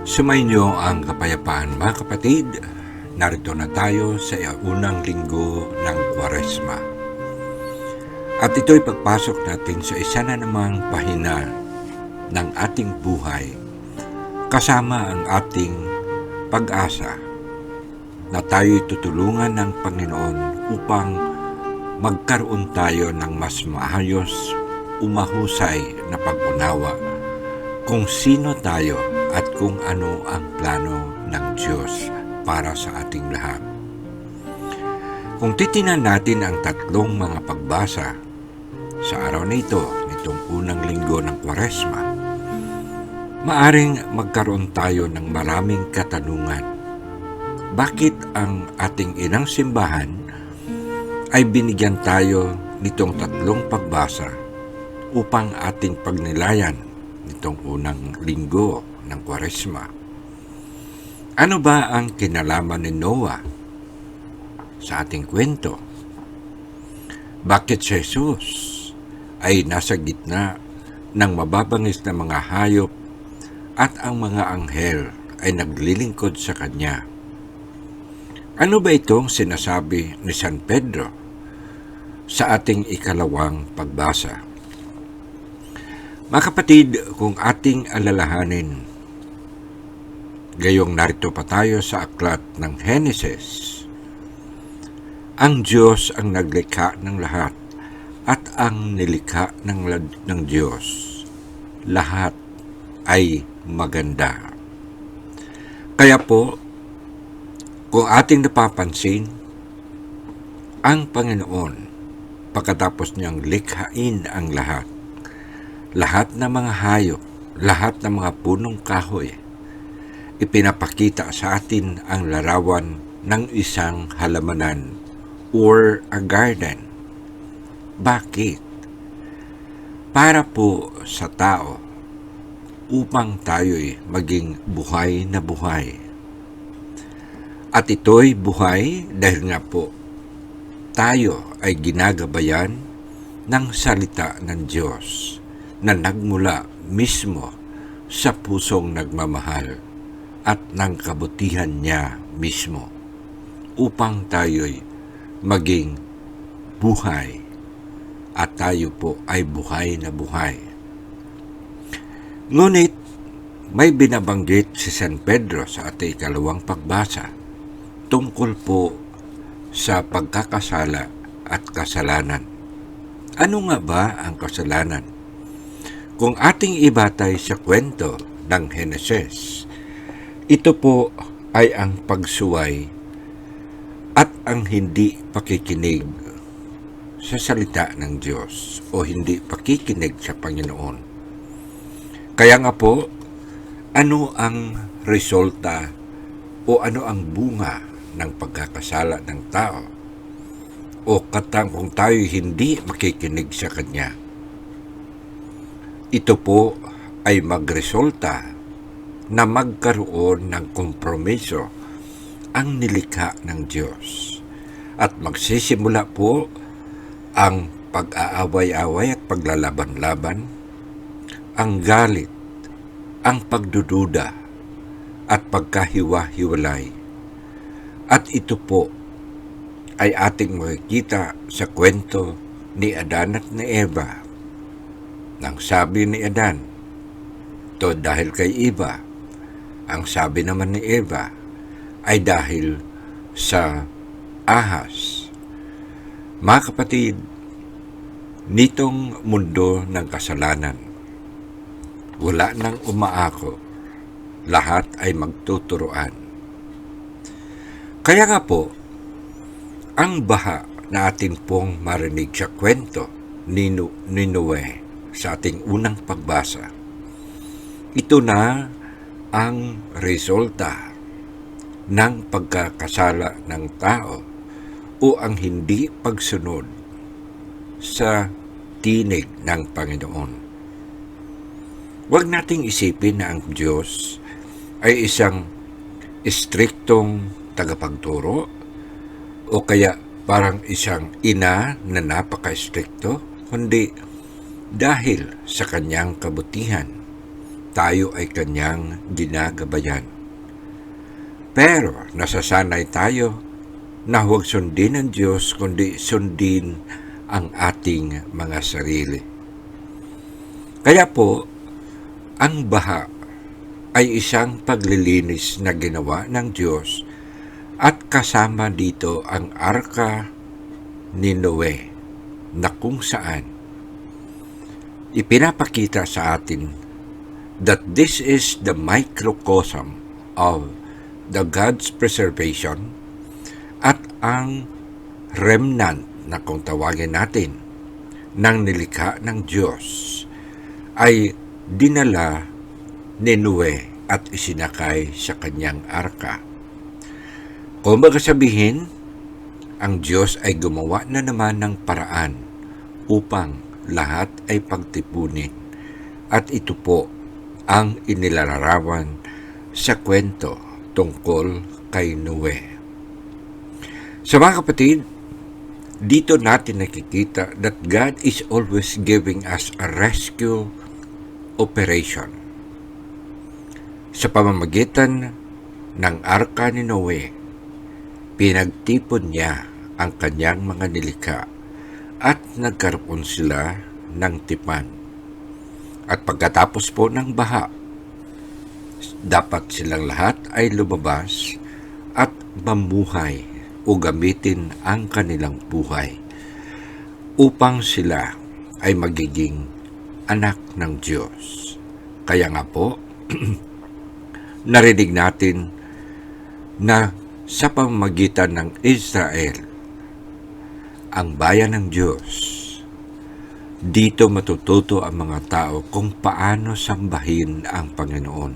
Sumainyo ang kapayapaan mga kapatid. Narito na tayo sa unang linggo ng Kwaresma. At ito'y pagpasok natin sa isa na namang pahina ng ating buhay kasama ang ating pag-asa na tayo'y tutulungan ng Panginoon upang magkaroon tayo ng mas maayos, umahusay na pag-unawa kung sino tayo at kung ano ang plano ng Diyos para sa ating lahat. Kung titingnan natin ang tatlong mga pagbasa sa araw na ito, nitong unang linggo ng Kwaresma, maaring magkaroon tayo ng maraming katanungan. Bakit ang ating inang simbahan ay binigyan tayo nitong tatlong pagbasa upang ating pagnilayan nitong unang linggo ng Kwaresma? Ano ba ang kinalaman ni Noah sa ating kwento? Bakit si Jesus ay nasa gitna ng mababangis na mga hayop at ang mga anghel ay naglilingkod sa kanya? Ano ba itong sinasabi ni San Pedro sa ating ikalawang pagbasa? Mga kapatid, kung ating alalahanin, gayong narito pa tayo sa aklat ng Henesis, ang Diyos ang naglikha ng lahat at ang nilikha ng Diyos, lahat ay maganda. Kaya po, kung ating napapansin, ang Panginoon, pagkatapos niyang likhain ang lahat ng mga hayop, lahat ng mga punong kahoy, ipinapakita sa atin ang larawan ng isang halamanan or a garden. Bakit? Para po sa tao, upang tayo'y maging buhay na buhay. At ito'y buhay dahil nga po tayo ay ginagabayan ng salita ng Diyos na nagmula mismo sa pusong nagmamahal at ng kabutihan niya mismo upang tayo'y maging buhay at tayo po ay buhay na buhay. Ngunit may binabanggit si San Pedro sa ating ikalawang pagbasa tungkol po sa pagkakasala at kasalanan. Ano nga ba ang kasalanan? Kung ating ibatay sa kwento ng Henesis, ito po ay ang pagsuway at ang hindi pakikinig sa salita ng Diyos o hindi pakikinig sa Panginoon. Kaya nga po, ano ang resulta o ano ang bunga ng pagkakasala ng tao o kung tayo hindi makikinig sa Kanya? Ito po ay magresulta na magkaroon ng kompromiso ang nilikha ng Diyos at magsisimula po ang pag-aaway-away at paglalaban-laban, ang galit, ang pagdududa at pagkahiwa-hiwalay. At ito po ay ating makikita sa kwento ni Adan at ni Eva. Nang sabi ni Adan, to dahil kay Eva. Ang sabi naman ni Eva ay dahil sa ahas. Mga kapatid, nitong mundo ng kasalanan, wala nang umaako, lahat ay magtuturuan. Kaya nga po, ang baha na atin pong marinig sa kwento ni Noe sa ating unang pagbasa, ito na ang resulta ng pagkakasala ng tao o ang hindi pagsunod sa tinig ng Panginoon. Huwag nating isipin na ang Diyos ay isang istriktong tagapagturo o kaya parang isang ina na napaka-istrikto, kundi dahil sa kanyang kabutihan, tayo ay kanyang ginagabayan. Pero nasasanay tayo na huwag sundin ang Diyos kundi sundin ang ating mga sarili. Kaya po, ang baha ay isang paglilinis na ginawa ng Diyos at kasama dito ang arka ni Noe na kung saan ipinapakita sa atin that this is the microcosm of the God's preservation at ang remnant na kung tawagin natin ng nilikha ng Diyos ay dinala ni Noe at isinakay sa kanyang arka. Kung baga sabihin, ang Diyos ay gumawa na naman ng paraan upang lahat ay pagtipunin at ito po ang inilalarawan sa kwento tungkol kay Noe. Sa mga kapatid, dito natin nakikita that God is always giving us a rescue operation. Sa pamamagitan ng arka ni Noe, pinagtipon niya ang kanyang mga nilikha at nagkaroon sila ng tipan. At pagkatapos po ng baha, dapat silang lahat ay lumabas at mamuhay o gamitin ang kanilang buhay upang sila ay magiging anak ng Diyos. Kaya nga po, narinig natin na sa pamamagitan ng Israel, ang bayan ng Diyos, dito matututo ang mga tao kung paano sambahin ang Panginoon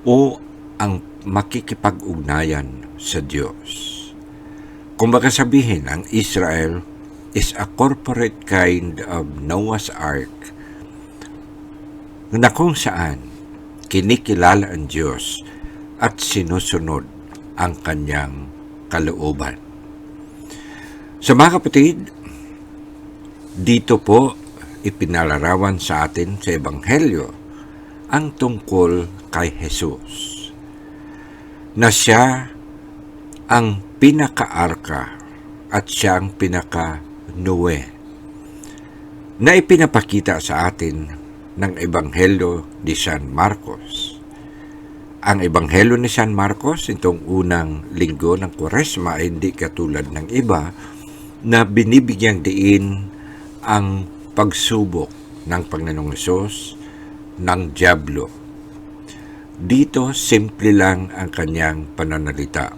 o ang makikipag-ugnayan sa Diyos. Kung baka sabihin, ang Israel is a corporate kind of Noah's Ark na kung saan kinikilala ang Diyos at sinusunod ang kanyang kalooban. Sa mga kapatid, dito po ipinalarawan sa atin sa Ebanghelyo ang tungkol kay Jesus, na siya ang pinaka-arka at siya ang pinaka-Noe, na ipinapakita sa atin ng Ebanghelyo ni San Marcos. Ang Ebanghelyo ni San Marcos, itong unang linggo ng Kwaresma, ay hindi katulad ng iba na binibigyang diin ang pagsubok ng Panginoong Hesus ng dyablo. Dito, simple lang ang kanyang pananalita.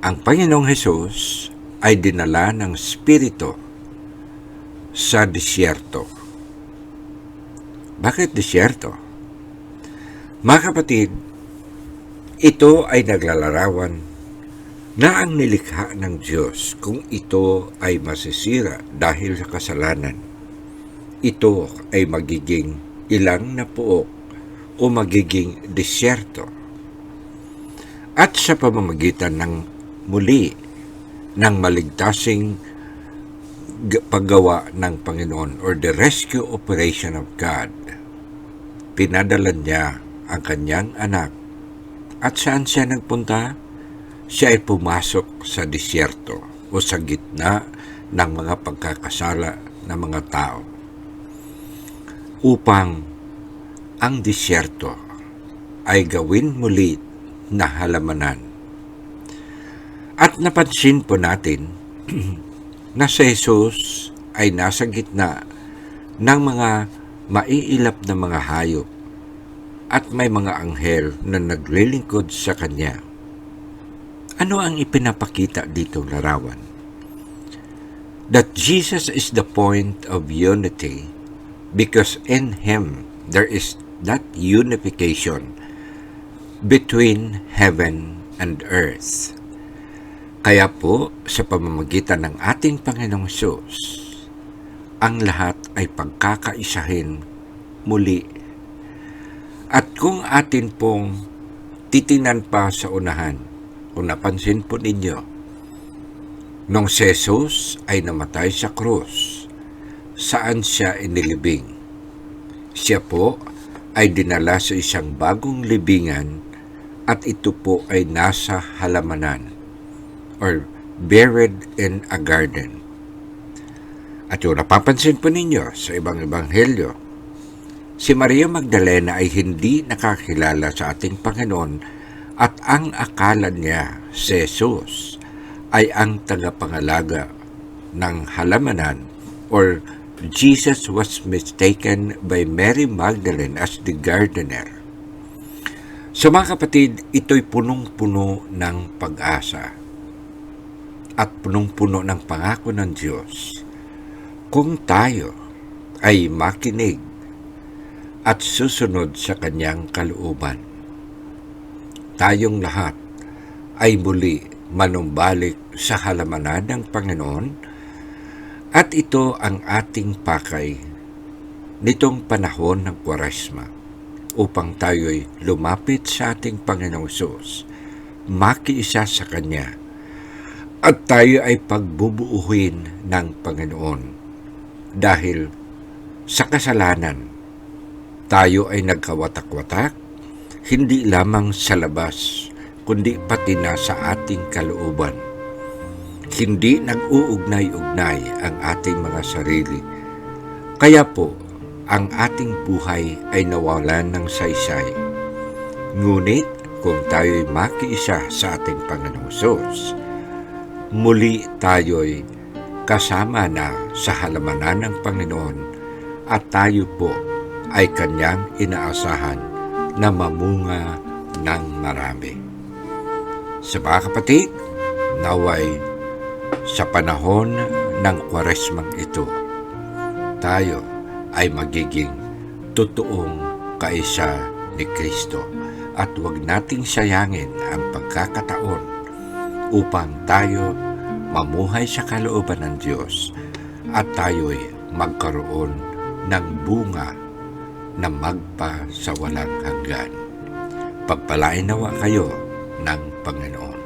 Ang Panginoong Hesus ay dinala ng Espiritu sa disyerto. Bakit disyerto? Mga kapatid, ito ay naglalarawan na ang nilikha ng Diyos, kung ito ay masisira dahil sa kasalanan, ito ay magiging ilang na puok o magiging disyerto. At sa pamamagitan ng muli ng maligtasing paggawa ng Panginoon or the rescue operation of God, pinadala niya ang kanyang anak. At saan siya nagpunta? Siya ay pumasok sa disyerto o sa gitna ng mga pagkakasala ng mga tao upang ang disyerto ay gawin muli na halamanan. At napansin po natin na si Jesus ay nasa gitna ng mga maiilap na mga hayop at may mga anghel na naglilingkod sa kanya. Ano ang ipinapakita dito larawan? That Jesus is the point of unity because in Him there is that unification between heaven and earth. Kaya po, sa pamamagitan ng ating Panginoong Hesus, ang lahat ay pagkakaisahin muli. At kung atin pong titinan pa sa unahan, kung napansin po ninyo, nung si Jesus ay namatay sa krus, saan siya inilibing? Siya po ay dinala sa isang bagong libingan at ito po ay nasa halamanan or buried in a garden. At yung napapansin po ninyo sa ibang ebanghelyo, si Maria Magdalena ay hindi nakakilala sa ating Panginoon at ang akala niya si Jesus ay ang tagapangalaga ng halamanan, or Jesus was mistaken by Mary Magdalene as the gardener. So mga kapatid, ito'y punong-puno ng pag-asa at punong-puno ng pangako ng Diyos kung tayo ay makinig at susunod sa kanyang kalooban. Tayong lahat ay muli manumbalik sa halamanan ng Panginoon, at ito ang ating pakay nitong panahon ng Kwaresma upang tayo'y lumapit sa ating Panginoong Hesus, makiisa sa Kanya, at tayo ay pagbubuuhin ng Panginoon. Dahil sa kasalanan, tayo ay nagkawatak-watak, hindi lamang sa labas, kundi pati na sa ating kalooban. Hindi nag-uugnay-ugnay ang ating mga sarili. Kaya po, ang ating buhay ay nawalan ng saysay. Ngunit kung tayo'y makiisa sa ating Panginoong Hesus, muli tayo'y kasama na sa halamanan ng Panginoon, at tayo po ay Kanyang inaasahan na mamunga ng marami. Sa mga kapatid, naway sa panahon ng Kwaresmang ito, tayo ay magiging totoong kaisa ni Kristo, at huwag nating sayangin ang pagkakataon upang tayo mamuhay sa kalooban ng Diyos at tayo'y magkaroon ng bunga na magpa sa walang hanggan. Pagpalain nawa kayo ng Panginoon.